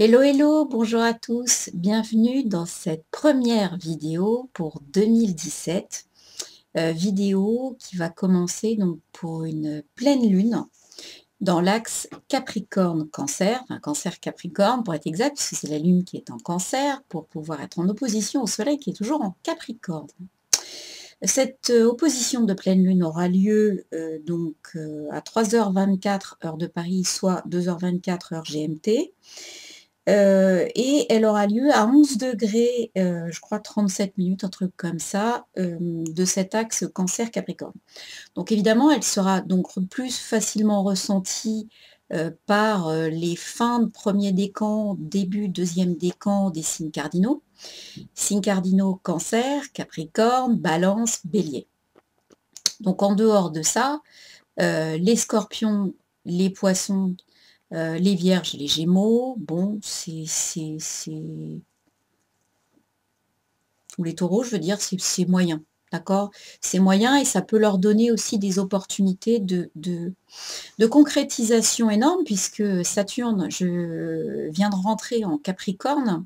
Hello, hello, bonjour à tous, bienvenue dans cette première vidéo pour 2017, vidéo qui va commencer donc pour une pleine lune dans l'axe Capricorne-Cancer, enfin Cancer-Capricorne pour être exact, puisque c'est la lune qui est en Cancer pour pouvoir être en opposition au soleil qui est toujours en Capricorne. Cette opposition de pleine lune aura lieu à 3h24 heure de Paris, soit 2h24 heure GMT. Et elle aura lieu à 11 degrés, je crois 37 minutes, un truc comme ça, de cet axe Cancer-Capricorne. Donc évidemment, elle sera donc plus facilement ressentie par les fins de premier décan, début deuxième décan des signes cardinaux. Signes cardinaux Cancer, Capricorne, Balance, Bélier. Donc en dehors de ça, les scorpions, les poissons, les vierges, les gémeaux, bon, ou les taureaux, je veux dire, c'est moyen, d'accord? C'est moyen et ça peut leur donner aussi des opportunités de concrétisation énorme puisque Saturne, je viens de rentrer en Capricorne,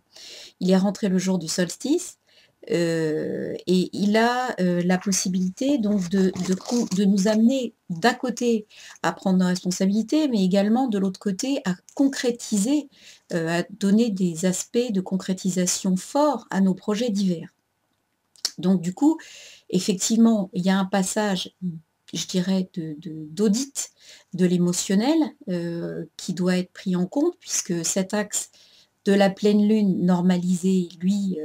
il est rentré le jour du solstice, et il a la possibilité donc de nous amener d'un côté à prendre nos responsabilités, mais également de l'autre côté à concrétiser, à donner des aspects de concrétisation forts à nos projets divers. Donc du coup, effectivement, il y a un passage, je dirais, d'audit de l'émotionnel qui doit être pris en compte puisque cet axe de la pleine lune normalisée, lui,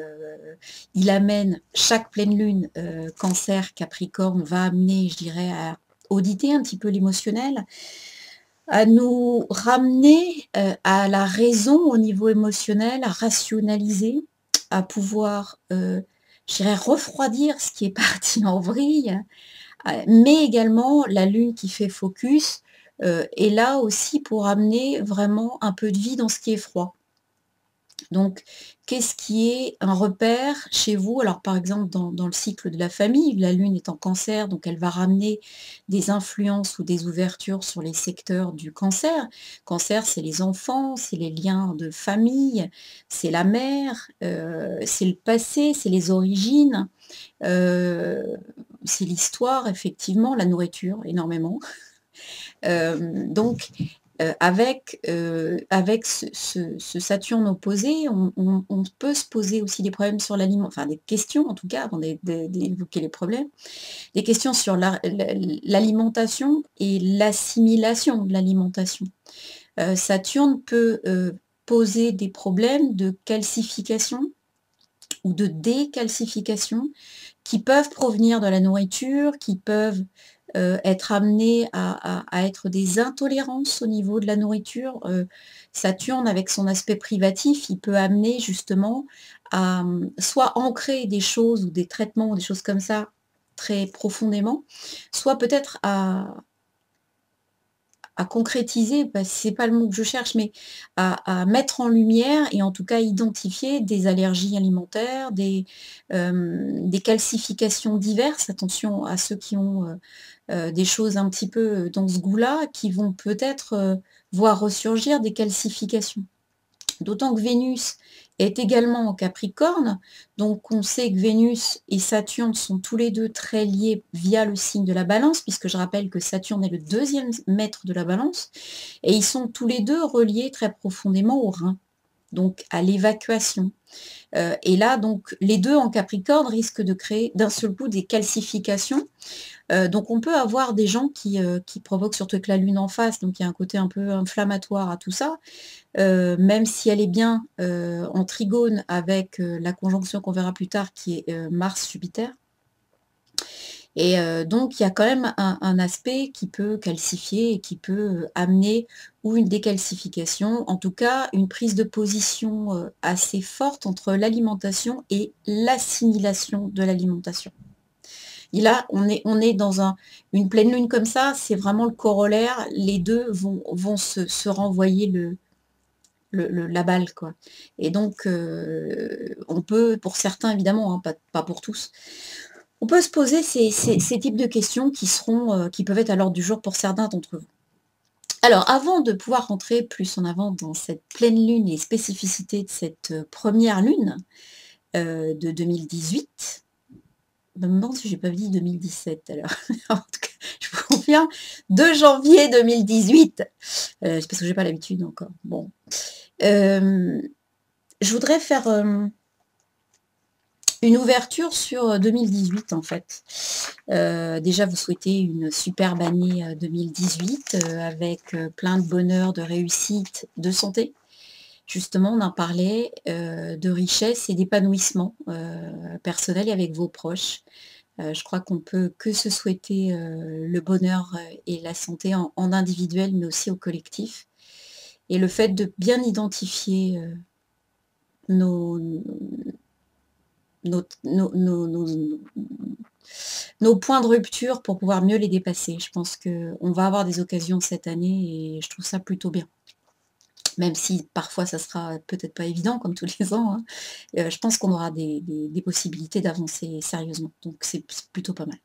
il amène chaque pleine lune, Cancer, Capricorne, va amener, je dirais, à auditer un petit peu l'émotionnel, à nous ramener à la raison au niveau émotionnel, à rationaliser, à pouvoir, je dirais, refroidir ce qui est parti en vrille, mais également la lune qui fait focus est là aussi pour amener vraiment un peu de vie dans ce qui est froid. Donc, qu'est-ce qui est un repère chez vous? Alors, par exemple, dans le cycle de la famille, la lune est en cancer, donc elle va ramener des influences ou des ouvertures sur les secteurs du cancer. Cancer, c'est les enfants, c'est les liens de famille, c'est la mère, c'est le passé, c'est les origines, euh, c'est l'histoire, effectivement, la nourriture, énormément. Donc, avec ce Saturne opposé, on peut se poser aussi des problèmes sur l'aliment, enfin des questions en tout cas, avant d'évoquer les problèmes, des questions sur l'alimentation et l'assimilation de l'alimentation. Saturne peut poser des problèmes de calcification ou de décalcification qui peuvent provenir de la nourriture, qui peuvent être amenés à être des intolérances au niveau de la nourriture. Saturne, avec son aspect privatif, il peut amener justement à soit ancrer des choses ou des traitements ou des choses comme ça très profondément, soit peut-être à concrétiser, parce que c'est pas le mot que je cherche, mais à mettre en lumière et en tout cas identifier des allergies alimentaires, des calcifications diverses. Attention à ceux qui ont des choses un petit peu dans ce goût-là, qui vont peut-être voir ressurgir des calcifications. D'autant que Vénus est également en Capricorne, donc on sait que Vénus et Saturne sont tous les deux très liés via le signe de la Balance, puisque je rappelle que Saturne est le deuxième maître de la Balance, et ils sont tous les deux reliés très profondément au rein, donc à l'évacuation. Et là, donc, les deux en Capricorne risquent de créer d'un seul coup des calcifications. Donc on peut avoir des gens qui provoquent surtout avec la Lune en face, donc il y a un côté un peu inflammatoire à tout ça, même si elle est bien en trigone avec la conjonction qu'on verra plus tard qui est Mars-Jupiter. Et donc il y a quand même un aspect qui peut calcifier et qui peut amener ou une décalcification, en tout cas une prise de position assez forte entre l'alimentation et l'assimilation de l'alimentation. Et là, on est dans une pleine lune comme ça, c'est vraiment le corollaire, les deux vont se renvoyer la balle, quoi. Et donc, on peut, pour certains évidemment, hein, pas pour tous, on peut se poser ces types de questions qui peuvent être à l'ordre du jour pour certains d'entre vous. Alors, avant de pouvoir rentrer plus en avant dans cette pleine lune et spécificité de cette première lune de 2018, je me demande si j'ai pas dit 2017 alors. En tout cas, je vous confirme, 2 janvier 2018. C'est parce que j'ai pas l'habitude encore. Bon. Je voudrais faire une ouverture sur 2018 en fait. Déjà vous souhaitez une superbe année 2018 avec plein de bonheur, de réussite, de santé. Justement, on en parlait de richesse et d'épanouissement personnel et avec vos proches. Je crois qu'on peut que se souhaiter le bonheur et la santé en individuel, mais aussi au collectif. Et le fait de bien identifier nos, nos, nos, nos, nos- nos points de rupture pour pouvoir mieux les dépasser. Je pense qu'on va avoir des occasions cette année et je trouve ça plutôt bien. Même si parfois ça sera peut-être pas évident comme tous les ans, hein. Je pense qu'on aura des possibilités d'avancer sérieusement. Donc c'est plutôt pas mal.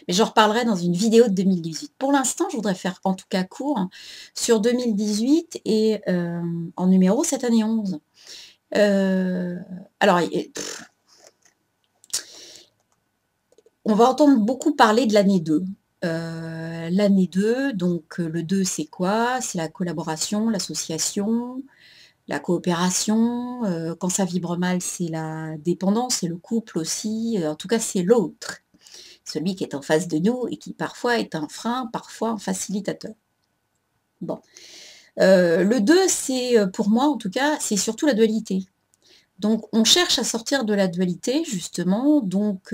Mais j'en reparlerai dans une vidéo de 2018. Pour l'instant, je voudrais faire en tout cas court sur 2018 et en numéro cette année 11. Alors, on va entendre beaucoup parler de l'année 2. L'année 2, donc le 2 c'est quoi? C'est la collaboration, l'association, la coopération. Quand ça vibre mal, c'est la dépendance, c'est le couple aussi. En tout cas, c'est l'autre. Celui qui est en face de nous et qui parfois est un frein, parfois un facilitateur. Bon. Le 2, c'est, pour moi en tout cas, c'est surtout la dualité. Donc on cherche à sortir de la dualité justement, donc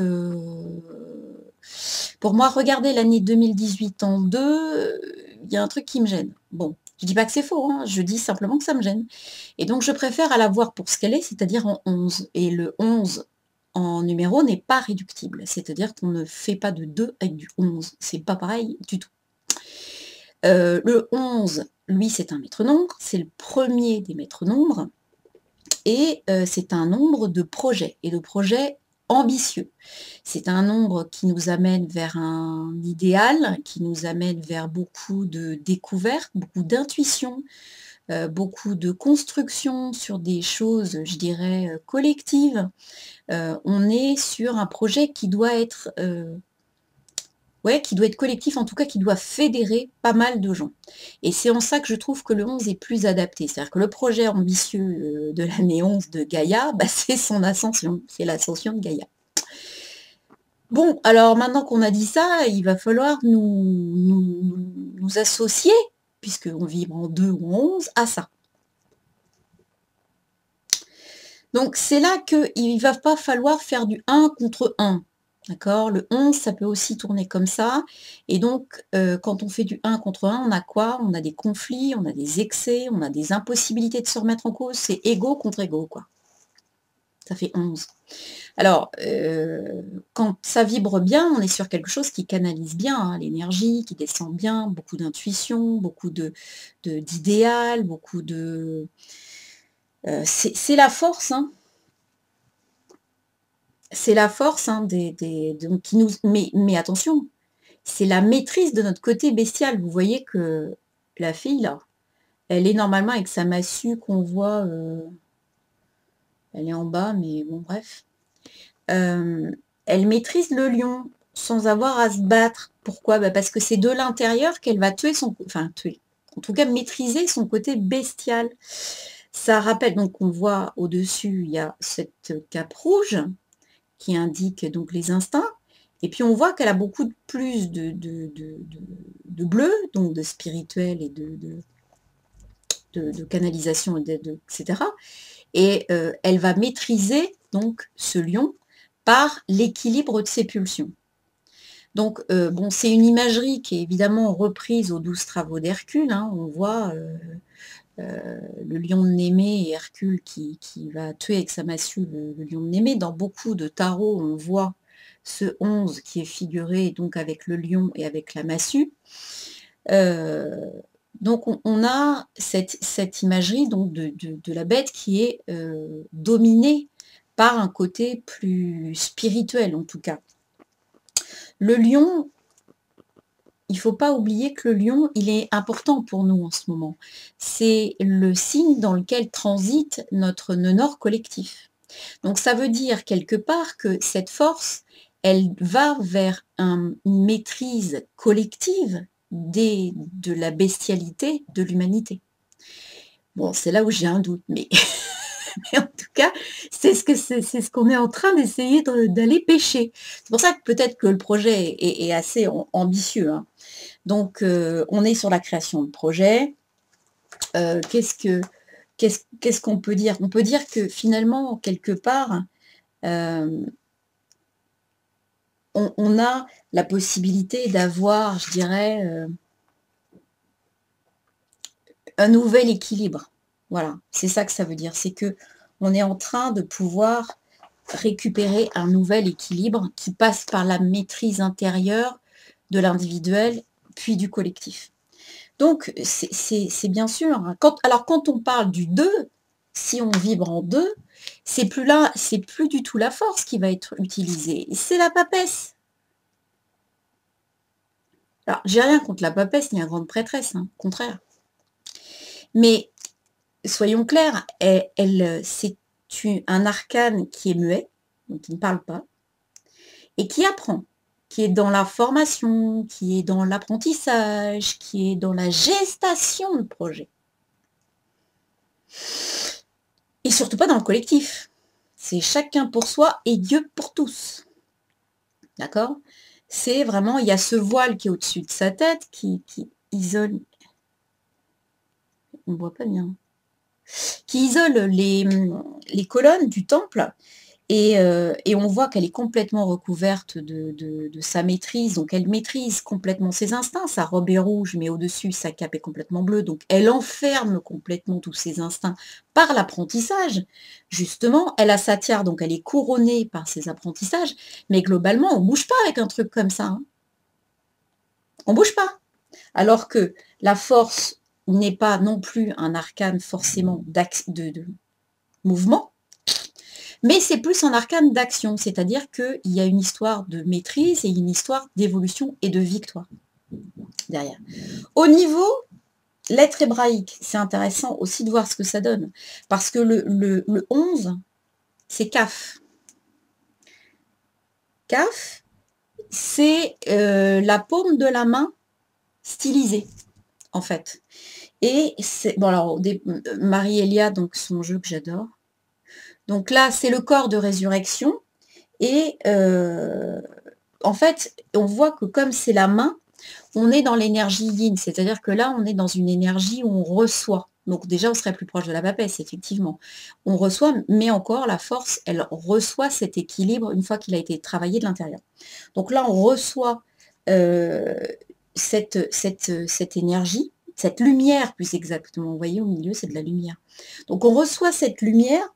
pour moi regarder l'année 2018 en 2, il y a un truc qui me gêne. Bon, je dis pas que c'est faux, hein, je dis simplement que ça me gêne. Et donc je préfère à la voir pour ce qu'elle est, c'est-à-dire en 11. Et le 11 en numéro n'est pas réductible, c'est-à-dire qu'on ne fait pas de 2 avec du 11. C'est pas pareil du tout. Le 11, lui, c'est un maître nombre, c'est le premier des maîtres nombres, et c'est un nombre de projets, et de projets ambitieux. C'est un nombre qui nous amène vers un idéal, qui nous amène vers beaucoup de découvertes, beaucoup d'intuition, beaucoup de construction sur des choses, je dirais, collectives. On est sur un projet qui doit être ouais, qui doit être collectif, en tout cas qui doit fédérer pas mal de gens. Et c'est en ça que je trouve que le 11 est plus adapté. C'est-à-dire que le projet ambitieux de l'année 11 de Gaïa, bah, c'est son ascension, c'est l'ascension de Gaïa. Bon, alors maintenant qu'on a dit ça, il va falloir nous associer, puisqu'on vibre en 2 ou en 11, à ça. Donc c'est là qu'il ne va pas falloir faire du 1 contre 1. D'accord? Le 11, ça peut aussi tourner comme ça. Et donc, quand on fait du 1 contre 1, on a quoi? On a des conflits, on a des excès, on a des impossibilités de se remettre en cause. C'est égaux contre égaux, quoi. Ça fait 11. Alors, quand ça vibre bien, on est sur quelque chose qui canalise bien hein, l'énergie, qui descend bien, beaucoup d'intuition, beaucoup d'idéal, beaucoup de... c'est la force, hein. C'est la force hein, donc, qui nous... Mais attention, c'est la maîtrise de notre côté bestial. Vous voyez que la fille, là, elle est normalement avec sa massue qu'on voit, elle est en bas, mais bon, bref. Elle maîtrise le lion sans avoir à se battre. Pourquoi? Bah, parce que c'est de l'intérieur qu'elle va tuer son... Enfin, tuer. En tout cas, maîtriser son côté bestial. Ça rappelle, donc on voit au-dessus, il y a cette cape rouge qui indique donc les instincts. Et puis on voit qu'elle a beaucoup plus de bleu, donc de spirituel et de canalisation, etc. Et elle va maîtriser donc ce lion par l'équilibre de ses pulsions. Donc, bon, c'est une imagerie qui est évidemment reprise aux 12 travaux d'Hercule. Hein. On voit le lion de Némée et Hercule qui va tuer avec sa massue le lion de Némée. Dans beaucoup de tarots, on voit ce 11 qui est figuré donc avec le lion et avec la massue. Donc on a cette imagerie donc, de la bête qui est dominée par un côté plus spirituel en tout cas. Le lion, il ne faut pas oublier que le lion, il est important pour nous en ce moment. C'est le signe dans lequel transite notre nœud nord collectif. Donc ça veut dire quelque part que cette force, elle va vers une maîtrise collective de la bestialité de l'humanité. Bon, c'est là où j'ai un doute, mais, mais en tout cas, c'est ce qu'on est en train d'essayer d'aller pêcher. C'est pour ça que peut-être que le projet est assez ambitieux, hein. Donc, on est sur la création de projet. Qu'est-ce qu'on peut dire? On peut dire que finalement, quelque part, on a la possibilité d'avoir, je dirais, un nouvel équilibre. Voilà, c'est ça que ça veut dire. C'est que on est en train de pouvoir récupérer un nouvel équilibre qui passe par la maîtrise intérieure de l'individuel, puis du collectif. Donc, c'est bien sûr, hein. Alors, quand on parle du 2, si on vibre en 2, c'est plus du tout la force qui va être utilisée, c'est la papesse. Alors, j'ai rien contre la papesse ni la grande prêtresse, hein, au contraire. Mais, soyons clairs, c'est un arcane qui est muet, donc qui ne parle pas, et qui apprend, qui est dans la formation, qui est dans l'apprentissage, qui est dans la gestation de projet. Et surtout pas dans le collectif. C'est chacun pour soi et Dieu pour tous. D'accord? C'est vraiment, il y a ce voile qui est au-dessus de sa tête, qui isole... On ne voit pas bien. Qui isole les colonnes du temple. Et on voit qu'elle est complètement recouverte de sa maîtrise, donc elle maîtrise complètement ses instincts, sa robe est rouge, mais au-dessus, sa cape est complètement bleue, donc elle enferme complètement tous ses instincts par l'apprentissage. Justement, elle a sa tiare, donc elle est couronnée par ses apprentissages, mais globalement, on ne bouge pas avec un truc comme ça, hein. On ne bouge pas. Alors que la force n'est pas non plus un arcane forcément de mouvement, mais c'est plus un arcane d'action, c'est-à-dire qu'il y a une histoire de maîtrise et une histoire d'évolution et de victoire derrière. Au niveau lettre hébraïque, c'est intéressant aussi de voir ce que ça donne, parce que le 11, c'est Kaf. Kaf, c'est la paume de la main stylisée, en fait. Et c'est... Bon, alors, Marie-Elia, donc son jeu que j'adore. Donc là, c'est le corps de résurrection. Et en fait, on voit que comme c'est la main, on est dans l'énergie yin. C'est-à-dire que là, on est dans une énergie où on reçoit. Donc déjà, on serait plus proche de la papesse, effectivement. On reçoit, mais encore, la force, elle reçoit cet équilibre une fois qu'il a été travaillé de l'intérieur. Donc là, on reçoit cette énergie, cette lumière plus exactement. Vous voyez, au milieu, c'est de la lumière. Donc on reçoit cette lumière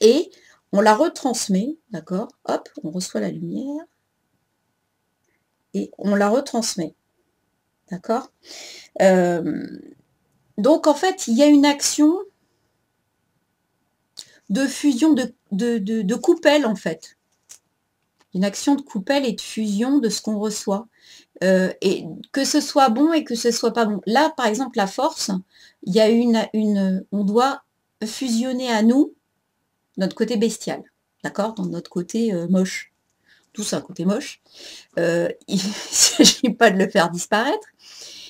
et on la retransmet, d'accord? Hop, on reçoit la lumière et on la retransmet, d'accord? Donc en fait, il y a une action de fusion de coupelle, en fait. Une action de coupelle et de fusion de ce qu'on reçoit. Et que ce soit bon et que ce soit pas bon. Là, par exemple, la force, il y a on doit fusionner à nous notre côté bestial, d'accord? Dans notre côté moche. Tout ça, côté moche. Il ne s'agit pas de le faire disparaître.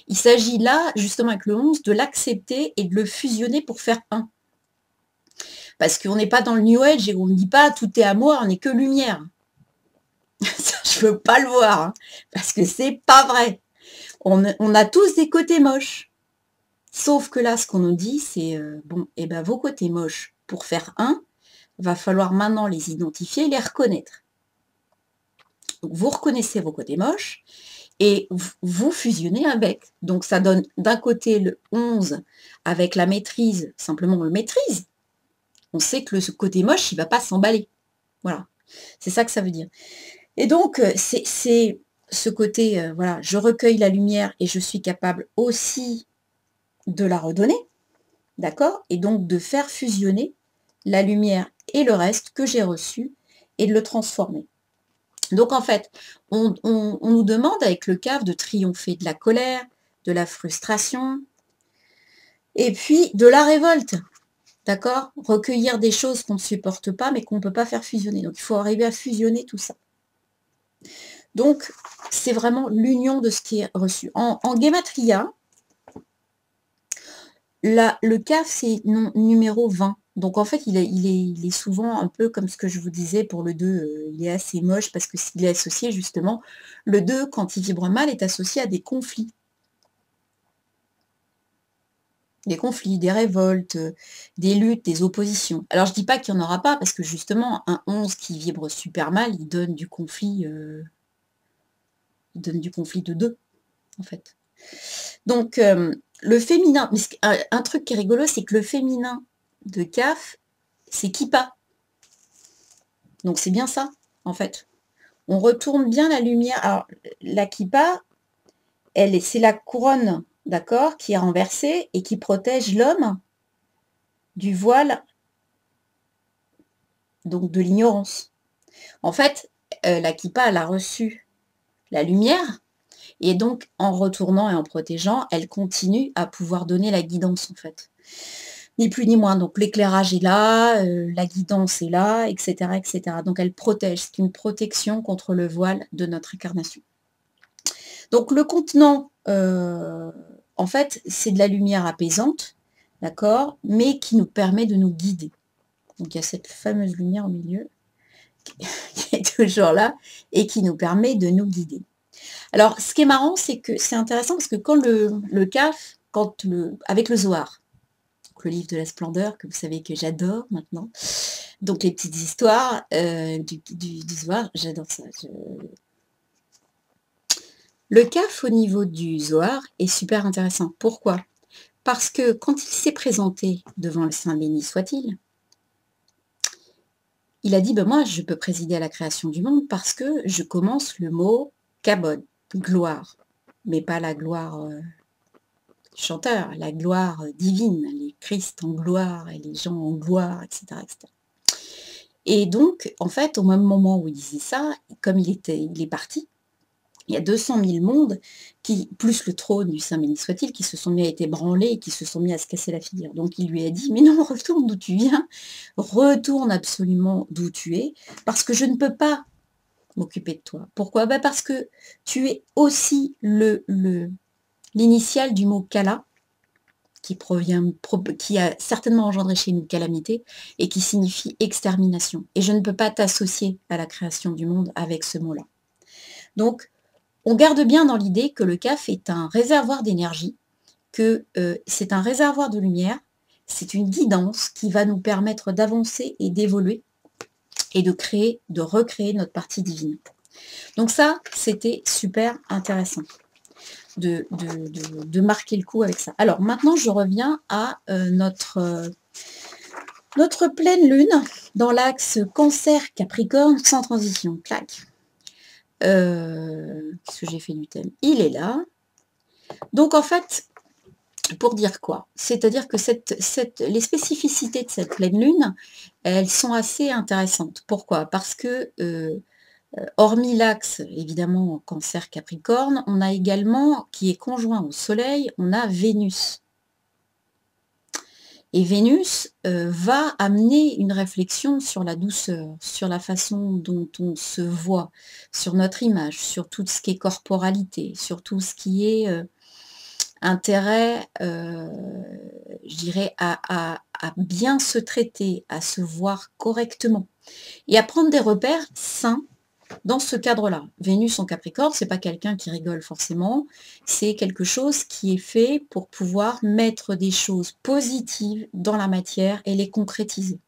Il s'agit là, justement avec le 11, de l'accepter et de le fusionner pour faire un. Parce qu'on n'est pas dans le New Age et on ne dit pas tout est à moi, on n'est que lumière. Ça, je veux pas le voir, hein, parce que c'est pas vrai. On a tous des côtés moches. Sauf que là, ce qu'on nous dit, c'est bon, et ben vos côtés moches, pour faire un, va falloir maintenant les identifier et les reconnaître. Donc, vous reconnaissez vos côtés moches et vous fusionnez avec. Donc ça donne d'un côté le 11 avec la maîtrise, simplement on le maîtrise. On sait que le côté moche, il ne va pas s'emballer. Voilà, c'est ça que ça veut dire. Et donc, c'est ce côté, voilà, je recueille la lumière et je suis capable aussi de la redonner, d'accord? Et donc de faire fusionner la lumière et le reste que j'ai reçu et de le transformer. Donc en fait, on nous demande avec le CAF de triompher de la colère, de la frustration, et puis de la révolte. D'accord? Recueillir des choses qu'on ne supporte pas, mais qu'on ne peut pas faire fusionner. Donc il faut arriver à fusionner tout ça. Donc, c'est vraiment l'union de ce qui est reçu. En gematria, le CAF, c'est numéro 20. Donc en fait, il est souvent un peu comme ce que je vous disais pour le 2, il est assez moche parce que s'il est associé justement, le 2, quand il vibre mal, est associé à des conflits. Des conflits, des révoltes, des luttes, des oppositions. Alors je ne dis pas qu'il n'y en aura pas, parce que justement, un 11 qui vibre super mal, il donne du conflit, de 2, en fait. Donc, le féminin, mais un truc qui est rigolo, c'est que le féminin de CAF, c'est Kippa. Donc c'est bien ça, en fait. On retourne bien la lumière. Alors, la Kippa, c'est la couronne, d'accord, qui est renversée et qui protège l'homme du voile, donc de l'ignorance. En fait, la Kippa, elle a reçu la lumière, et donc en retournant et en protégeant, elle continue à pouvoir donner la guidance, en fait. Ni plus ni moins. Donc l'éclairage est là, la guidance est là, etc., etc. Donc elle protège. C'est une protection contre le voile de notre incarnation. Donc le contenant, en fait, c'est de la lumière apaisante, d'accord, mais qui nous permet de nous guider. Donc il y a cette fameuse lumière au milieu qui est toujours là et qui nous permet de nous guider. Alors, ce qui est marrant, c'est que c'est intéressant parce que quand le CAF, avec le Zohar, le livre de la splendeur, que vous savez que j'adore maintenant, donc les petites histoires du Zohar, j'adore ça. Le CAF au niveau du Zohar est super intéressant. Pourquoi? Parce que quand il s'est présenté devant le Saint béni soit-il, il a dit, ben moi je peux présider à la création du monde parce que je commence le mot kabod, gloire, mais pas la gloire chanteur, la gloire divine, les Christ en gloire et les gens en gloire, etc., etc. Et donc, en fait, au même moment où il disait ça, comme il est parti, il y a 200 000 mondes, plus le trône du Saint béni soit-il, qui se sont mis à être ébranlés et qui se sont mis à se casser la figure. Donc il lui a dit, mais non, retourne d'où tu viens, retourne absolument d'où tu es, parce que je ne peux pas m'occuper de toi. Pourquoi? Parce que tu es aussi l'initiale du mot Kala, qui a certainement engendré chez nous calamité, et qui signifie extermination. Et je ne peux pas t'associer à la création du monde avec ce mot-là. Donc, on garde bien dans l'idée que le CAF est un réservoir d'énergie, que c'est un réservoir de lumière, c'est une guidance qui va nous permettre d'avancer et d'évoluer, et de recréer notre partie divine. Donc ça, c'était super intéressant de marquer le coup avec ça. Alors maintenant, je reviens à notre pleine lune dans l'axe Cancer-Capricorne sans transition. Clac. Qu'est-ce que j'ai fait du thème? Il est là. Donc en fait, pour dire quoi? C'est-à-dire que les spécificités de cette pleine lune, elles sont assez intéressantes. Pourquoi? Parce que hormis l'axe, évidemment, Cancer-Capricorne, on a également, qui est conjoint au Soleil, on a Vénus. Et Vénus va amener une réflexion sur la douceur, sur la façon dont on se voit, sur notre image, sur tout ce qui est corporalité, sur tout ce qui est intérêt, je dirais, à bien se traiter, à se voir correctement et à prendre des repères sains dans ce cadre-là. Vénus en Capricorne, c'est pas quelqu'un qui rigole forcément, c'est quelque chose qui est fait pour pouvoir mettre des choses positives dans la matière et les concrétiser.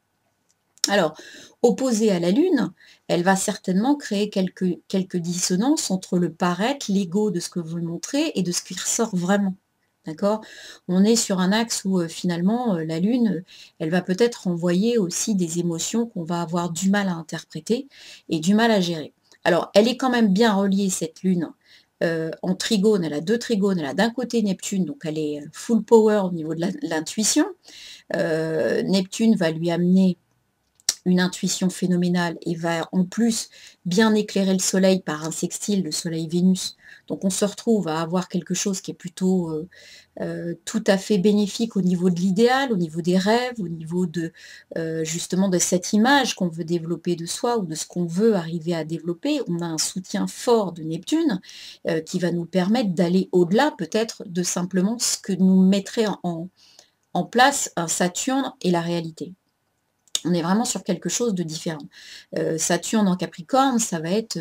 Alors, opposée à la Lune, elle va certainement créer quelques dissonances entre le paraître, l'ego de ce que vous montrez et de ce qui ressort vraiment. D'accord? On est sur un axe où finalement la Lune, elle va peut-être renvoyer aussi des émotions qu'on va avoir du mal à interpréter et du mal à gérer. Alors, elle est quand même bien reliée, cette Lune, en trigone. Elle a 2 trigones. Elle a d'un côté Neptune, donc elle est full power au niveau de l'intuition. Neptune va lui amener une intuition phénoménale et va en plus bien éclairer le soleil par un sextile, le soleil-Vénus. Donc on se retrouve à avoir quelque chose qui est plutôt tout à fait bénéfique au niveau de l'idéal, au niveau des rêves, au niveau de justement de cette image qu'on veut développer de soi ou de ce qu'on veut arriver à développer. On a un soutien fort de Neptune qui va nous permettre d'aller au-delà peut-être de simplement ce que nous mettrait en place un Saturne et la réalité. On est vraiment sur quelque chose de différent. Saturne en Capricorne, ça va être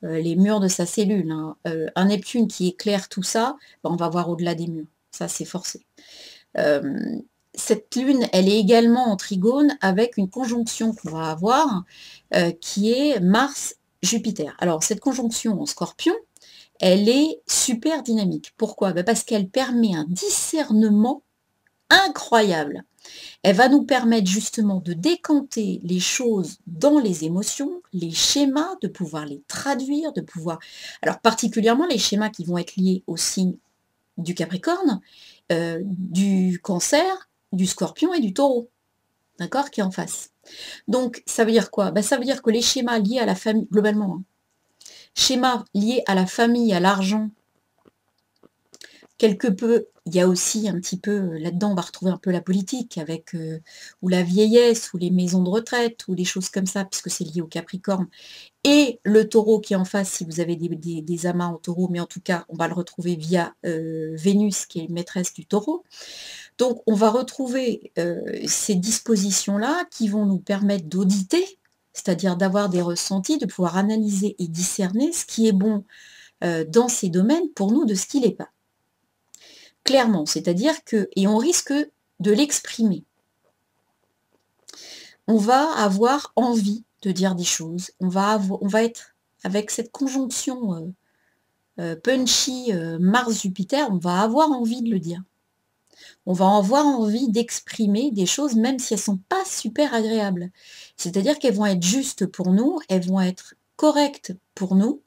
les murs de sa cellule, hein. Un Neptune qui éclaire tout ça, ben, on va voir au-delà des murs. Ça, c'est forcé. Cette lune, elle est également en trigone avec une conjonction qu'on va avoir, qui est Mars-Jupiter. Alors, cette conjonction en Scorpion, elle est super dynamique. Pourquoi? Ben, parce qu'elle permet un discernement incroyable. Elle va nous permettre justement de décanter les choses dans les émotions, les schémas, de pouvoir les traduire, de pouvoir... Alors particulièrement les schémas qui vont être liés au signe du Capricorne, du Cancer, du Scorpion et du Taureau, d'accord, qui est en face. Donc ça veut dire quoi? Ben, ça veut dire que les schémas liés à la famille, globalement, hein, schémas liés à la famille, à l'argent, quelque peu, il y a aussi un petit peu, là-dedans, on va retrouver un peu la politique avec, ou la vieillesse, ou les maisons de retraite, ou des choses comme ça, puisque c'est lié au Capricorne. Et le Taureau qui est en face, si vous avez des amas en Taureau, mais en tout cas, on va le retrouver via Vénus, qui est maîtresse du Taureau. Donc, on va retrouver ces dispositions-là qui vont nous permettre d'auditer, c'est-à-dire d'avoir des ressentis, de pouvoir analyser et discerner ce qui est bon dans ces domaines pour nous de ce qui l'est pas. Clairement, c'est-à-dire que, et on risque de l'exprimer. On va avoir envie de dire des choses, on va être avec cette conjonction punchy Mars-Jupiter, on va avoir envie de le dire. On va avoir envie d'exprimer des choses même si elles ne sont pas super agréables. C'est-à-dire qu'elles vont être justes pour nous, elles vont être correctes pour nous,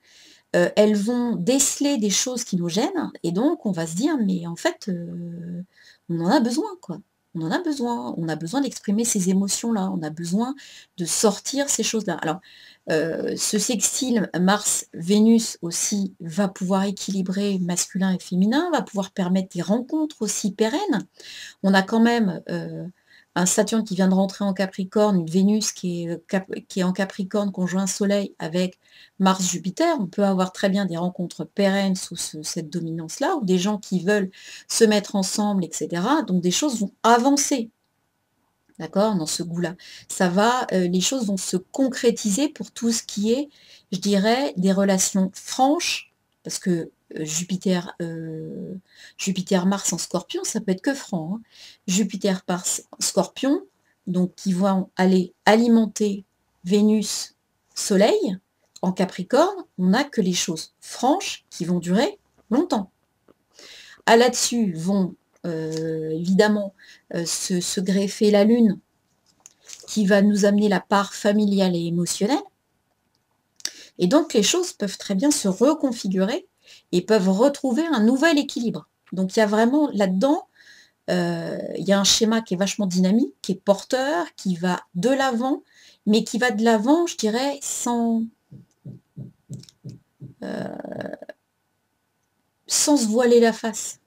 elles vont déceler des choses qui nous gênent, et donc on va se dire, mais en fait, on en a besoin, quoi. On en a besoin d'exprimer ces émotions-là, on a besoin de sortir ces choses-là. Alors, ce sextile Mars-Vénus aussi va pouvoir équilibrer masculin et féminin, va pouvoir permettre des rencontres aussi pérennes. On a quand même un Saturne qui vient de rentrer en Capricorne, une Vénus qui est en Capricorne conjoint Soleil avec Mars-Jupiter. On peut avoir très bien des rencontres pérennes sous cette dominance-là, ou des gens qui veulent se mettre ensemble, etc. Donc des choses vont avancer, d'accord, dans ce goût-là. Les choses vont se concrétiser pour tout ce qui est, je dirais, des relations franches, parce que Jupiter-Mars en Scorpion, ça peut être que franc, hein. Jupiter-Mars Scorpion, donc qui vont aller alimenter Vénus-Soleil. En Capricorne, on n'a que les choses franches qui vont durer longtemps. Là-dessus vont évidemment se greffer la Lune, qui va nous amener la part familiale et émotionnelle. Et donc les choses peuvent très bien se reconfigurer et peuvent retrouver un nouvel équilibre. Donc il y a vraiment là-dedans, il y a un schéma qui est vachement dynamique, qui est porteur, qui va de l'avant, mais qui va de l'avant, je dirais, sans se voiler la face.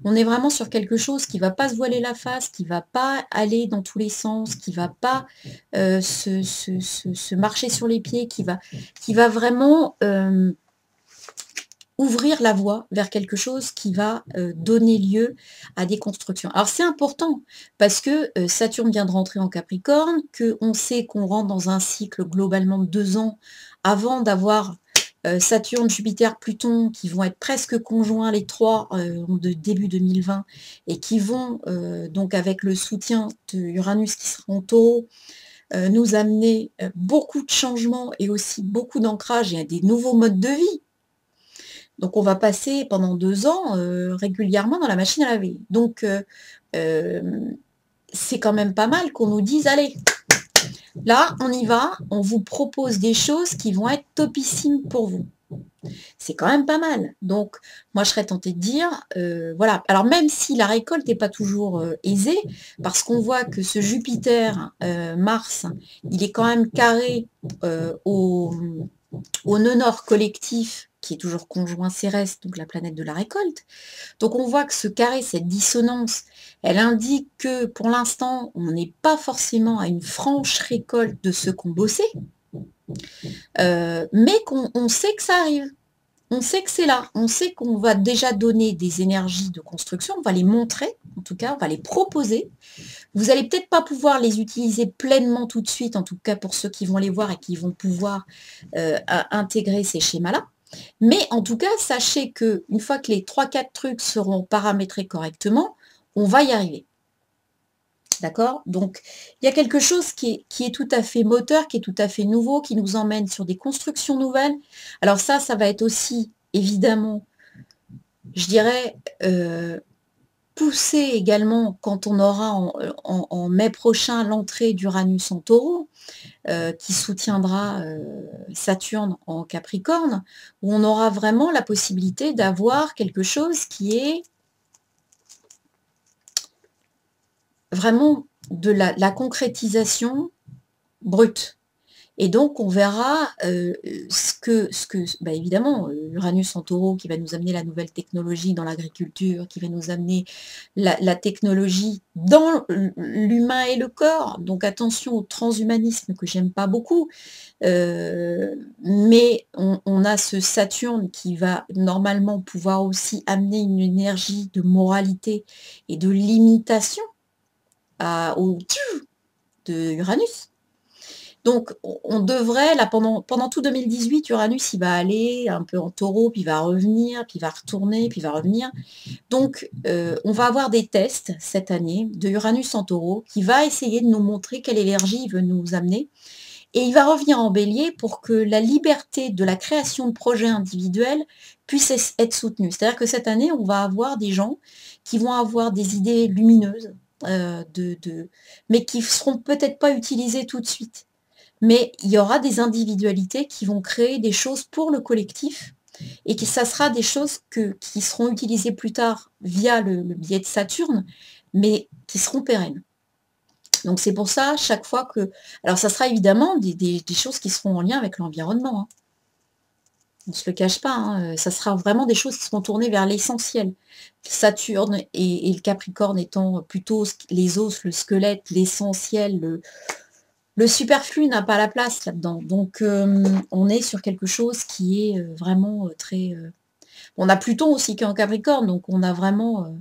On est vraiment sur quelque chose qui ne va pas se voiler la face, qui ne va pas aller dans tous les sens, qui ne va pas se marcher sur les pieds, qui va vraiment ouvrir la voie vers quelque chose qui va donner lieu à des constructions. Alors c'est important, parce que Saturne vient de rentrer en Capricorne, qu'on sait qu'on rentre dans un cycle globalement de 2 ans avant d'avoir Saturne, Jupiter, Pluton, qui vont être presque conjoints les trois de début 2020, et qui vont, donc avec le soutien de Uranus qui sera en Taureau, nous amener beaucoup de changements et aussi beaucoup d'ancrage et à des nouveaux modes de vie. Donc on va passer pendant 2 ans régulièrement dans la machine à laver. Donc c'est quand même pas mal qu'on nous dise, allez, là on y va, on vous propose des choses qui vont être topissimes pour vous. C'est quand même pas mal. Donc, moi, je serais tentée de dire, voilà. Alors, même si la récolte n'est pas toujours aisée, parce qu'on voit que ce Jupiter, Mars, il est quand même carré au nœud nord collectif, qui est toujours conjoint Cérès, donc la planète de la récolte. Donc, on voit que ce carré, cette dissonance, elle indique que pour l'instant, on n'est pas forcément à une franche récolte de ce qu'on bossait, mais qu'on sait que ça arrive. On sait que c'est là, on sait qu'on va déjà donner des énergies de construction, on va les montrer, en tout cas, on va les proposer. Vous n'allez peut-être pas pouvoir les utiliser pleinement tout de suite, en tout cas pour ceux qui vont les voir et qui vont pouvoir intégrer ces schémas-là. Mais en tout cas, sachez qu'une fois que les 3-4 trucs seront paramétrés correctement, on va y arriver. D'accord? Donc, il y a quelque chose qui est tout à fait moteur, qui est tout à fait nouveau, qui nous emmène sur des constructions nouvelles. Alors ça va être aussi, évidemment, je dirais, poussé également quand on aura en mai prochain l'entrée d'Uranus en Taureau, qui soutiendra Saturne en Capricorne, où on aura vraiment la possibilité d'avoir quelque chose qui est vraiment de la concrétisation brute. Et donc, on verra bah, évidemment, Uranus en Taureau qui va nous amener la nouvelle technologie dans l'agriculture, qui va nous amener la technologie dans l'humain et le corps. Donc, attention au transhumanisme que j'aime pas beaucoup. Mais on a ce Saturne qui va normalement pouvoir aussi amener une énergie de moralité et de limitation au de Uranus. Donc, on devrait, là, pendant tout 2018, Uranus, il va aller un peu en taureau, puis il va revenir, puis il va retourner, puis il va revenir. Donc, on va avoir des tests cette année de Uranus en taureau qui va essayer de nous montrer quelle énergie il veut nous amener. Et il va revenir en bélier pour que la liberté de la création de projets individuels puisse être soutenue. C'est-à-dire que cette année, on va avoir des gens qui vont avoir des idées lumineuses, mais qui ne seront peut-être pas utilisées tout de suite. Mais il y aura des individualités qui vont créer des choses pour le collectif et ça sera des choses qui seront utilisées plus tard via le biais de Saturne, mais qui seront pérennes. Donc c'est pour ça, chaque fois que... Alors ça sera évidemment des choses qui seront en lien avec l'environnement. Hein. On ne se le cache pas, hein. Ça sera vraiment des choses qui seront tournées vers l'essentiel. Saturne et le Capricorne étant plutôt les os, le squelette, l'essentiel, le superflu n'a pas la place là-dedans. Donc, on est sur quelque chose qui est vraiment très... On a Pluton aussi qui est en Capricorne, donc on a vraiment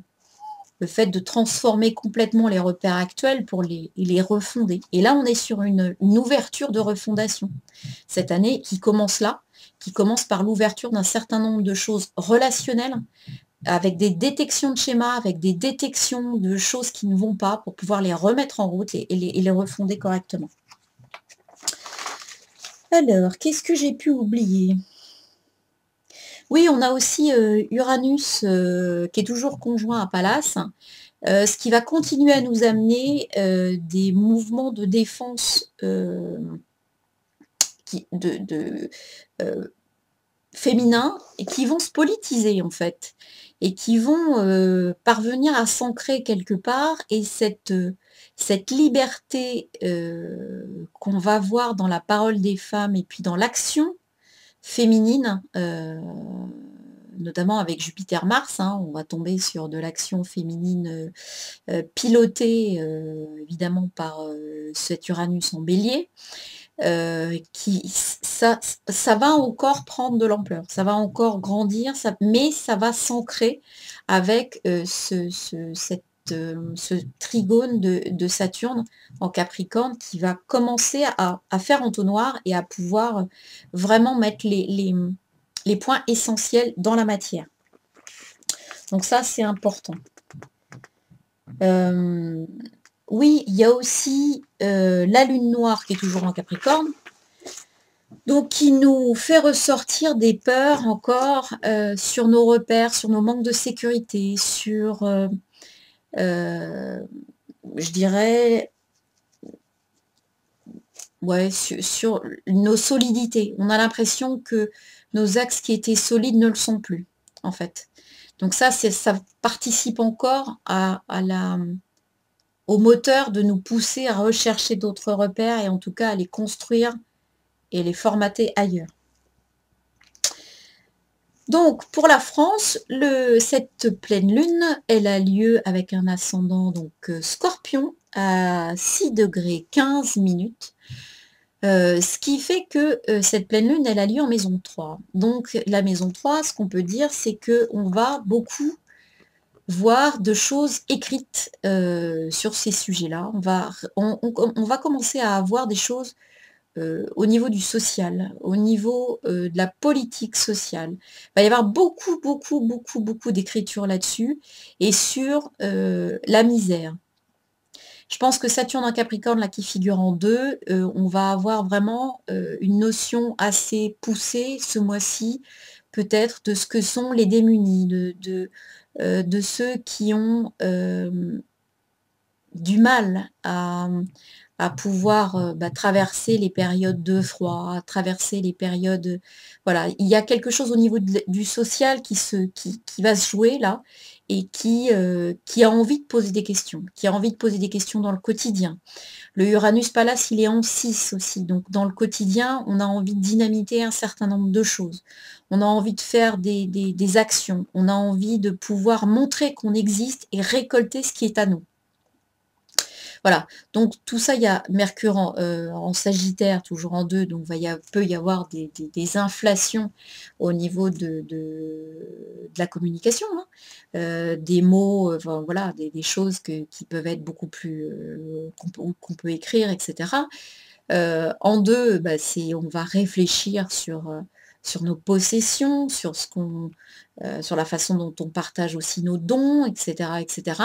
le fait de transformer complètement les repères actuels pour les refonder. Et là, on est sur une ouverture de refondation. Cette année qui commence là, qui commence par l'ouverture d'un certain nombre de choses relationnelles, avec des détections de schémas, avec des détections de choses qui ne vont pas, pour pouvoir les remettre en route et les refonder correctement. Alors, qu'est-ce que j'ai pu oublier? Oui, on a aussi Uranus qui est toujours conjoint à Pallas, ce qui va continuer à nous amener des mouvements de défense féminins et qui vont se politiser en fait, et qui vont parvenir à s'ancrer quelque part, et cette liberté qu'on va voir dans la parole des femmes et puis dans l'action féminine, notamment avec Jupiter-Mars, hein, on va tomber sur de l'action féminine pilotée évidemment par cet Uranus en bélier, ça va encore prendre de l'ampleur, ça va encore grandir, mais ça va s'ancrer avec ce trigone de Saturne en Capricorne qui va commencer à faire entonnoir et à pouvoir vraiment mettre les points essentiels dans la matière. Donc ça, c'est important. Oui, il y a aussi la lune noire qui est toujours en Capricorne, donc qui nous fait ressortir des peurs encore sur nos repères, sur nos manques de sécurité, sur, je dirais, ouais, sur nos solidités. On a l'impression que nos axes qui étaient solides ne le sont plus, en fait. Donc ça participe encore au moteur de nous pousser à rechercher d'autres repères et en tout cas à les construire et les formater ailleurs. Donc, pour la France, cette pleine lune, elle a lieu avec un ascendant donc Scorpion à 6 degrés 15 minutes. Ce qui fait que cette pleine lune, elle a lieu en maison 3. Donc, la maison 3, ce qu'on peut dire, c'est qu'on va beaucoup voir de choses écrites sur ces sujets-là. On va commencer à avoir des choses au niveau du social, au niveau de la politique sociale. Il va y avoir beaucoup, beaucoup, beaucoup, beaucoup d'écriture là-dessus et sur la misère. Je pense que Saturne en Capricorne, là, qui figure en 2, on va avoir vraiment une notion assez poussée ce mois-ci, peut-être, de ce que sont les démunis, de ceux qui ont du mal à pouvoir traverser les périodes de froid, traverser les périodes... Voilà, il y a quelque chose au niveau du social qui va se jouer là et qui a envie de poser des questions, qui a envie de poser des questions dans le quotidien. Le Uranus Pallas, il est en 6 aussi, donc dans le quotidien, on a envie de dynamiter un certain nombre de choses. On a envie de faire des actions, on a envie de pouvoir montrer qu'on existe et récolter ce qui est à nous. Voilà, donc tout ça, il y a Mercure en Sagittaire, toujours en 2, donc peut y avoir des inflations au niveau de la communication, hein. Des mots, enfin, voilà, des choses qui peuvent être beaucoup plus, qu'on peut écrire, etc. En 2, on va réfléchir sur nos possessions, sur la façon dont on partage aussi nos dons, etc., etc.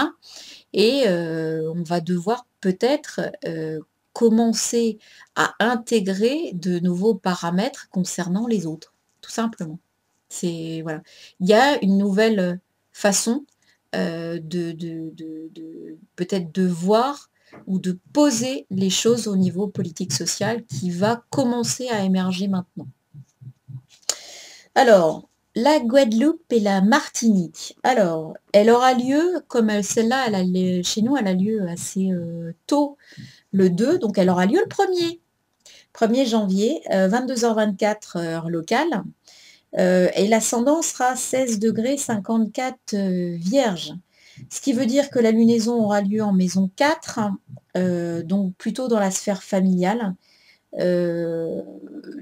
Et on va devoir peut-être commencer à intégrer de nouveaux paramètres concernant les autres, tout simplement. Voilà. Il y a une nouvelle façon peut-être de voir ou de poser les choses au niveau politique-social qui va commencer à émerger maintenant. Alors, la Guadeloupe et la Martinique. Alors, elle aura lieu, comme celle-là, chez nous, elle a lieu assez tôt, le 2, donc elle aura lieu le 1er janvier, 22h24 heure locale. Et l'ascendant sera 16 degrés 54 vierge. Ce qui veut dire que la lunaison aura lieu en maison 4, donc plutôt dans la sphère familiale.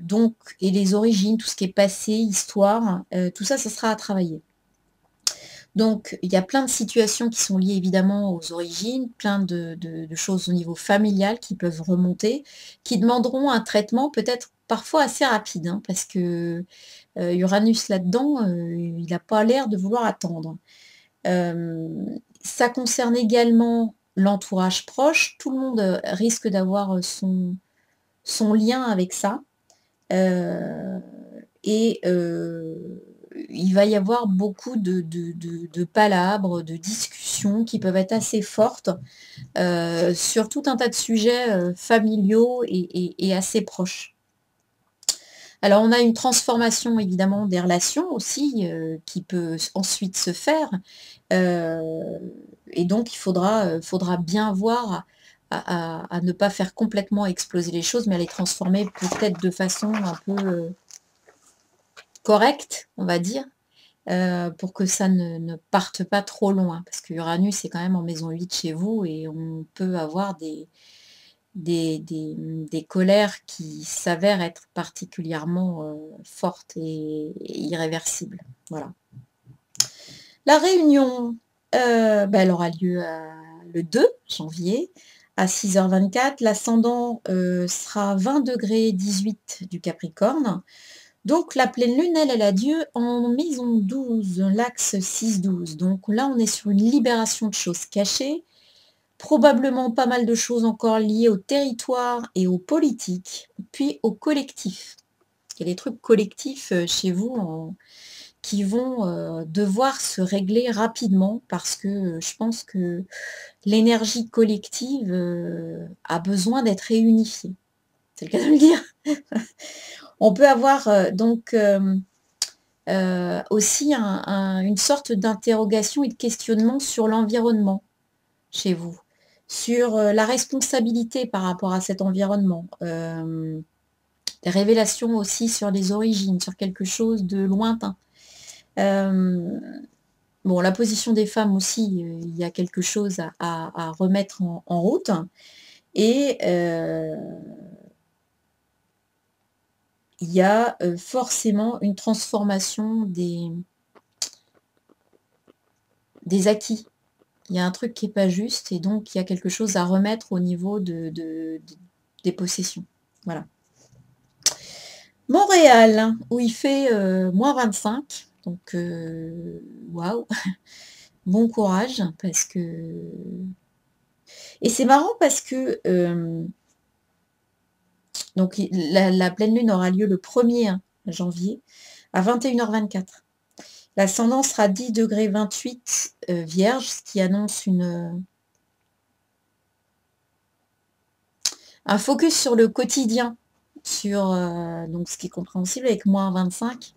Donc, et les origines, tout ce qui est passé, histoire, tout ça, ça sera à travailler. Donc, il y a plein de situations qui sont liées évidemment aux origines, plein de choses au niveau familial qui peuvent remonter, qui demanderont un traitement peut-être parfois assez rapide, hein, parce que Uranus là-dedans, il n'a pas l'air de vouloir attendre. Ça concerne également l'entourage proche, tout le monde risque d'avoir son lien avec ça. Et il va y avoir beaucoup de palabres, de discussions qui peuvent être assez fortes sur tout un tas de sujets familiaux et assez proches. Alors on a une transformation évidemment des relations aussi qui peut ensuite se faire. Et donc il faudra bien voir à ne pas faire complètement exploser les choses, mais à les transformer peut-être de façon un peu correcte, on va dire, pour que ça ne parte pas trop loin. Parce que Uranus est quand même en maison 8 chez vous et on peut avoir des colères qui s'avèrent être particulièrement fortes et irréversibles. Voilà. La réunion, elle aura lieu le 2 janvier à 6h24. L'ascendant sera 20 degrés 18 du Capricorne. Donc la pleine lune, elle a lieu en maison 12, l'axe 6-12. Donc là, on est sur une libération de choses cachées. Probablement pas mal de choses encore liées au territoire et aux politiques, puis au collectif. Il y a des trucs collectifs chez vous qui vont devoir se régler rapidement parce que je pense que l'énergie collective a besoin d'être réunifiée. C'est le cas de le dire. On peut avoir Aussi une sorte d'interrogation et de questionnement sur l'environnement chez vous, sur la responsabilité par rapport à cet environnement, des révélations aussi sur les origines, sur quelque chose de lointain. Bon, la position des femmes aussi, il y a quelque chose à remettre en route et il y a, forcément une transformation des acquis. Il y a un truc qui est pas juste et donc il y a quelque chose à remettre au niveau des possessions. Voilà. Montréal, où il fait, -25, donc waouh, bon courage parce que et c'est marrant parce que, donc la pleine lune aura lieu le 1er janvier à 21h24. L'ascendant sera 10,28 °, Vierge, ce qui annonce un focus sur le quotidien, sur, donc ce qui est compréhensible avec -25.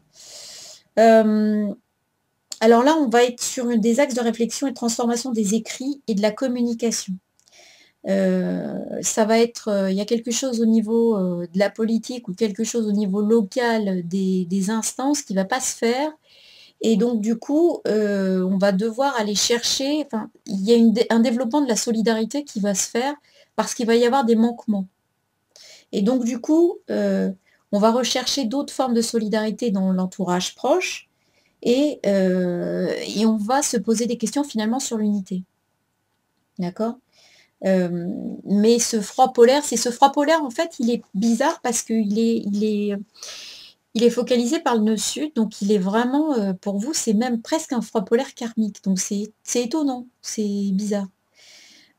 Alors là, on va être sur des axes de réflexion et de transformation des écrits et de la communication. Ça va être, il y a quelque chose au niveau, de la politique ou quelque chose au niveau local des instances qui ne va pas se faire et donc du coup, on va devoir aller chercher, enfin, il y a un développement de la solidarité qui va se faire parce qu'il va y avoir des manquements. Et donc du coup, on va rechercher d'autres formes de solidarité dans l'entourage proche et on va se poser des questions finalement sur l'unité. D'accord? Mais ce froid polaire en fait, il est bizarre parce qu'il est focalisé par le nœud sud, donc il est vraiment, pour vous, c'est même presque un froid polaire karmique, donc c'est étonnant, c'est bizarre.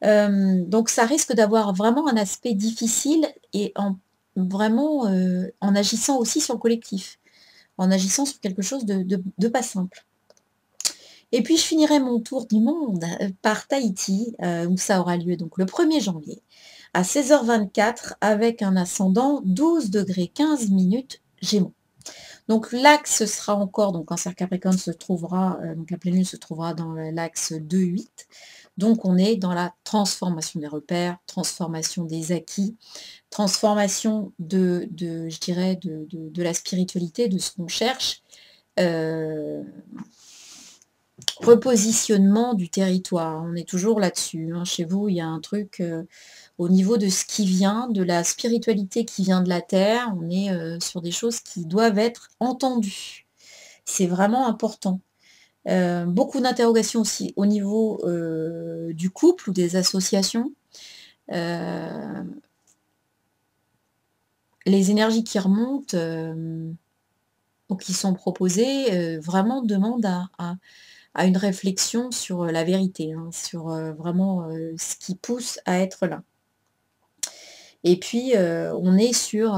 Donc ça risque d'avoir vraiment un aspect difficile et vraiment, en agissant aussi sur le collectif, en agissant sur quelque chose de pas simple. Et puis je finirai mon tour du monde, par Tahiti, où ça aura lieu donc le 1er janvier à 16h24 avec un ascendant 12°15' Gémeaux. Donc l'axe sera encore, donc cancer Capricorne se trouvera, donc la pleine lune se trouvera dans l'axe 2-8. Donc on est dans la transformation des repères, transformation des acquis, transformation je dirais, de la spiritualité, de ce qu'on cherche, repositionnement du territoire. On est toujours là-dessus, hein. Chez vous, il y a un truc au niveau de ce qui vient, de la spiritualité qui vient de la terre. On est sur des choses qui doivent être entendues. C'est vraiment important. Beaucoup d'interrogations aussi au niveau du couple ou des associations. Les énergies qui remontent ou qui sont proposées vraiment demandent à une réflexion sur la vérité, hein, sur vraiment ce qui pousse à être là. Et puis, on est sur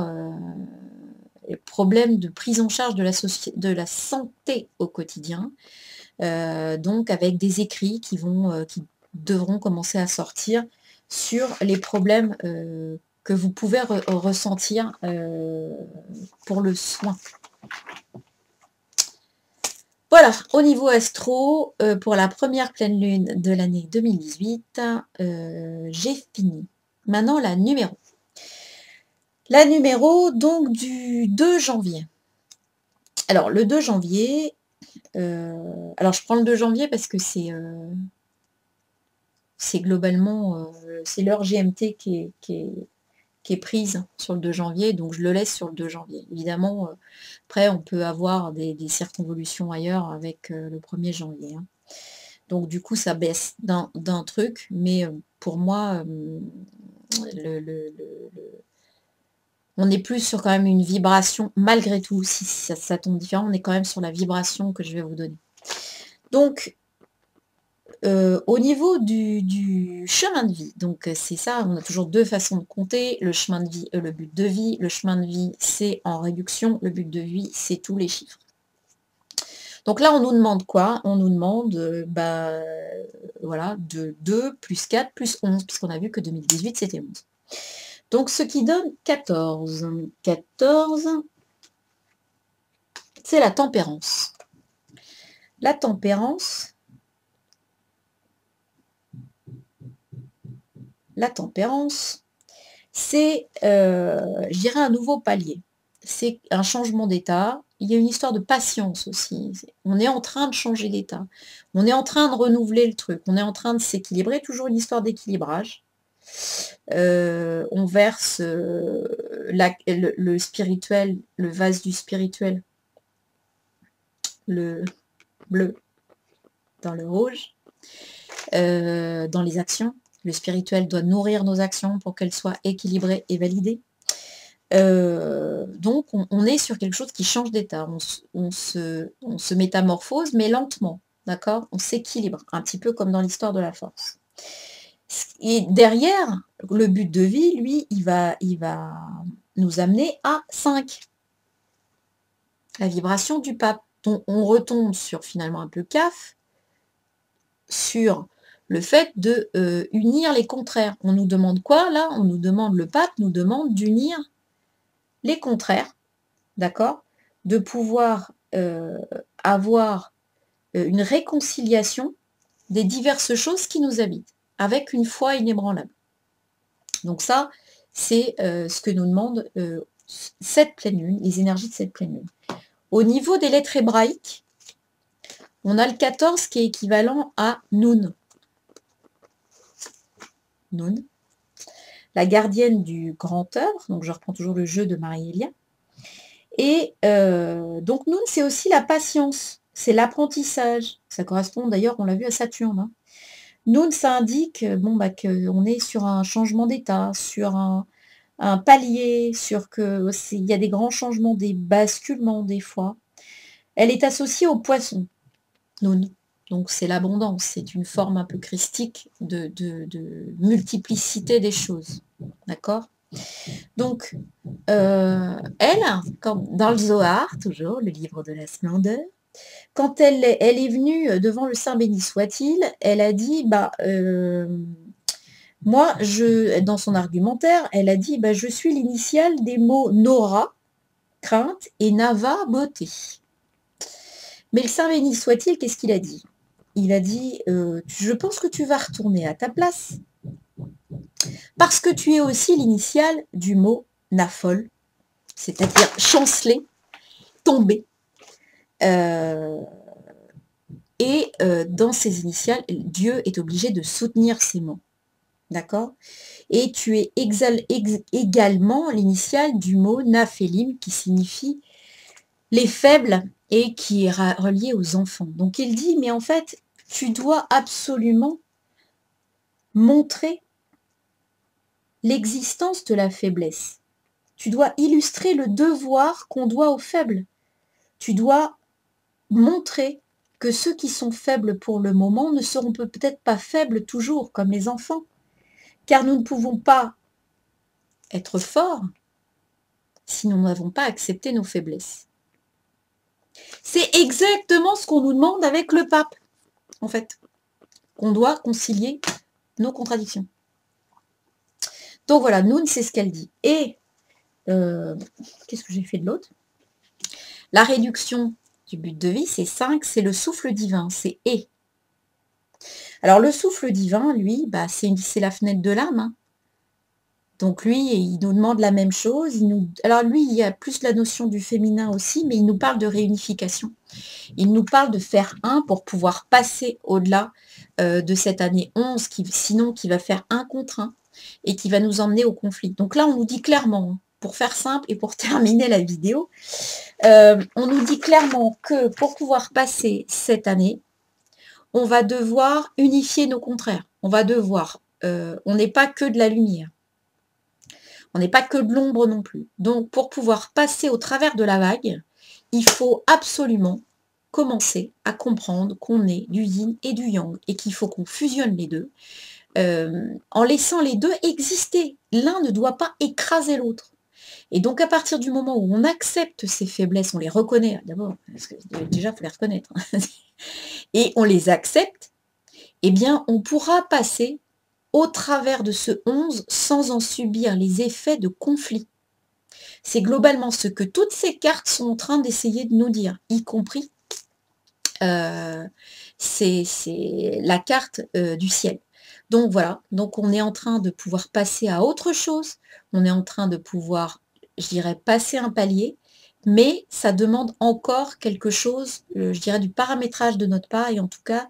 les problèmes de prise en charge de la santé au quotidien, donc avec des écrits qui devront commencer à sortir sur les problèmes que vous pouvez ressentir pour le soin. Voilà, au niveau astro, pour la première pleine lune de l'année 2018, j'ai fini. Maintenant la numéro. La numéro donc du 2 janvier. Alors le 2 janvier, alors je prends le 2 janvier parce que c'est globalement, c'est l'heure GMT qui est prise sur le 2 janvier, donc je le laisse sur le 2 janvier. Évidemment, après on peut avoir des circonvolutions ailleurs avec le 1er janvier, hein. Donc du coup ça baisse d'un truc, mais pour moi, on est plus sur quand même une vibration, malgré tout, si ça tombe différent, on est quand même sur la vibration que je vais vous donner. Donc, au niveau du chemin de vie, donc c'est ça, on a toujours deux façons de compter, le chemin de vie et le but de vie. Le chemin de vie, c'est en réduction, le but de vie, c'est tous les chiffres. Donc là, on nous demande quoi? On nous demande, voilà, de 2 plus 4 plus 11, puisqu'on a vu que 2018, c'était 11. Donc ce qui donne 14. 14, c'est la tempérance. La tempérance, c'est, je dirais, un nouveau palier. C'est un changement d'état. Il y a une histoire de patience aussi. On est en train de changer d'état. On est en train de renouveler le truc. On est en train de s'équilibrer. Toujours une histoire d'équilibrage. On verse le spirituel, le vase du spirituel, le bleu dans le rouge, dans les actions. Le spirituel doit nourrir nos actions pour qu'elles soient équilibrées et validées. Donc on est sur quelque chose qui change d'état. On se métamorphose, mais lentement, d'accord? On s'équilibre, un petit peu comme dans l'histoire de la force. Et derrière, le but de vie, lui, il va nous amener à 5. La vibration du pape. Donc on retombe sur finalement un peu CAF, sur le fait de unir les contraires. On nous demande quoi là? On nous demande, le pape nous demande d'unir les contraires, d'accord? De pouvoir avoir une réconciliation des diverses choses qui nous habitent, avec une foi inébranlable. Donc ça, c'est ce que nous demande cette pleine lune, les énergies de cette pleine lune. Au niveau des lettres hébraïques, on a le 14 qui est équivalent à Nun. Nun. La gardienne du grand heure, donc je reprends toujours le jeu de Marie-Elia. Et donc Nun, c'est aussi la patience, c'est l'apprentissage. Ça correspond d'ailleurs, on l'a vu à Saturne. Hein. Nun, ça indique qu'on est sur un changement d'état, sur un palier, sur il y a des grands changements, des basculements des fois. Elle est associée au poisson, Nun. Donc c'est l'abondance, c'est une forme un peu christique de multiplicité des choses. D'accord? Donc, elle, dans le Zohar, toujours, le livre de la splendeur, quand elle est venue devant le Saint béni soit-il, elle a dit, moi, dans son argumentaire, elle a dit, je suis l'initiale des mots Nora, crainte, et Nava, beauté. Mais le Saint béni soit-il, qu'est-ce qu'il a dit? Il a dit, je pense que tu vas retourner à ta place, parce que tu es aussi l'initiale du mot Nafol, c'est-à-dire chanceler, tomber. Et dans ces initiales, Dieu est obligé de soutenir ces mots. D'accord? Et tu es également l'initiale du mot Naphélim, qui signifie les faibles et qui est relié aux enfants. Donc il dit, mais en fait, tu dois absolument montrer l'existence de la faiblesse. Tu dois illustrer le devoir qu'on doit aux faibles. Tu dois montrer que ceux qui sont faibles pour le moment ne seront peut-être pas faibles toujours, comme les enfants. Car nous ne pouvons pas être forts si nous n'avons pas accepté nos faiblesses. C'est exactement ce qu'on nous demande avec le pape, en fait. On doit concilier nos contradictions. Donc voilà, Noun, c'est ce qu'elle dit. Et, qu'est-ce que j'ai fait de l'autre? La réduction du but de vie, c'est 5, c'est le souffle divin, c'est « et ». Alors le souffle divin, lui, c'est la fenêtre de l'âme. Hein. Donc lui, il nous demande la même chose. Alors lui, il y a plus la notion du féminin aussi, mais il nous parle de réunification. Il nous parle de faire un pour pouvoir passer au-delà de cette année 11, sinon qui va faire 1 contre 1 et qui va nous emmener au conflit. Donc là, on nous dit clairement, pour faire simple et pour terminer la vidéo, on nous dit clairement que pour pouvoir passer cette année, on va devoir unifier nos contraires. On va devoir, on n'est pas que de la lumière. On n'est pas que de l'ombre non plus. Donc, pour pouvoir passer au travers de la vague, il faut absolument commencer à comprendre qu'on est du yin et du yang et qu'il faut qu'on fusionne les deux en laissant les deux exister. L'un ne doit pas écraser l'autre. Et donc, à partir du moment où on accepte ces faiblesses, on les reconnaît d'abord, parce que déjà, il faut les reconnaître, et on les accepte, eh bien, on pourra passer au travers de ce 11 sans en subir les effets de conflit. C'est globalement ce que toutes ces cartes sont en train d'essayer de nous dire, y compris, c'est la carte, du ciel. Donc voilà, donc on est en train de pouvoir passer à autre chose, on est en train de pouvoir, je dirais, passer un palier, mais ça demande encore quelque chose, je dirais du paramétrage de notre part et en tout cas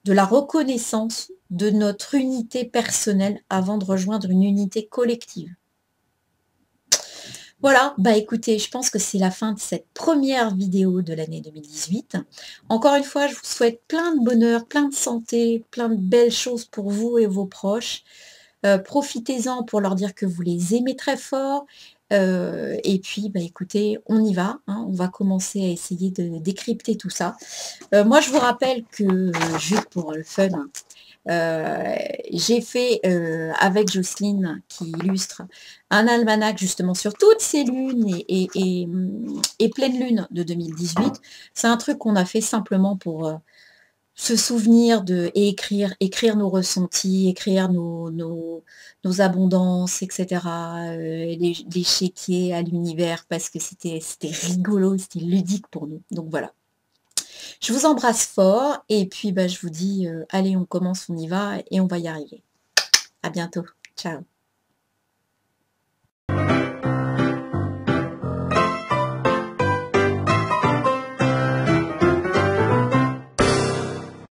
de la reconnaissance de notre unité personnelle avant de rejoindre une unité collective. Voilà, bah écoutez, je pense que c'est la fin de cette première vidéo de l'année 2018. Encore une fois, je vous souhaite plein de bonheur, plein de santé, plein de belles choses pour vous et vos proches. Profitez-en pour leur dire que vous les aimez très fort. Et puis, bah écoutez, on y va, hein, on va commencer à essayer de décrypter tout ça. Moi, je vous rappelle que, juste pour le fun, j'ai fait, avec Jocelyne qui illustre, un almanach justement sur toutes ces lunes et pleines lunes de 2018. C'est un truc qu'on a fait simplement pour, se souvenir de et écrire nos ressentis, écrire nos abondances et cetera, les chéquier à l'univers parce que c'était rigolo, c'était ludique pour nous. Donc voilà. Je vous embrasse fort et puis, bah, je vous dis, allez, on commence, on y va et on va y arriver. À bientôt. Ciao.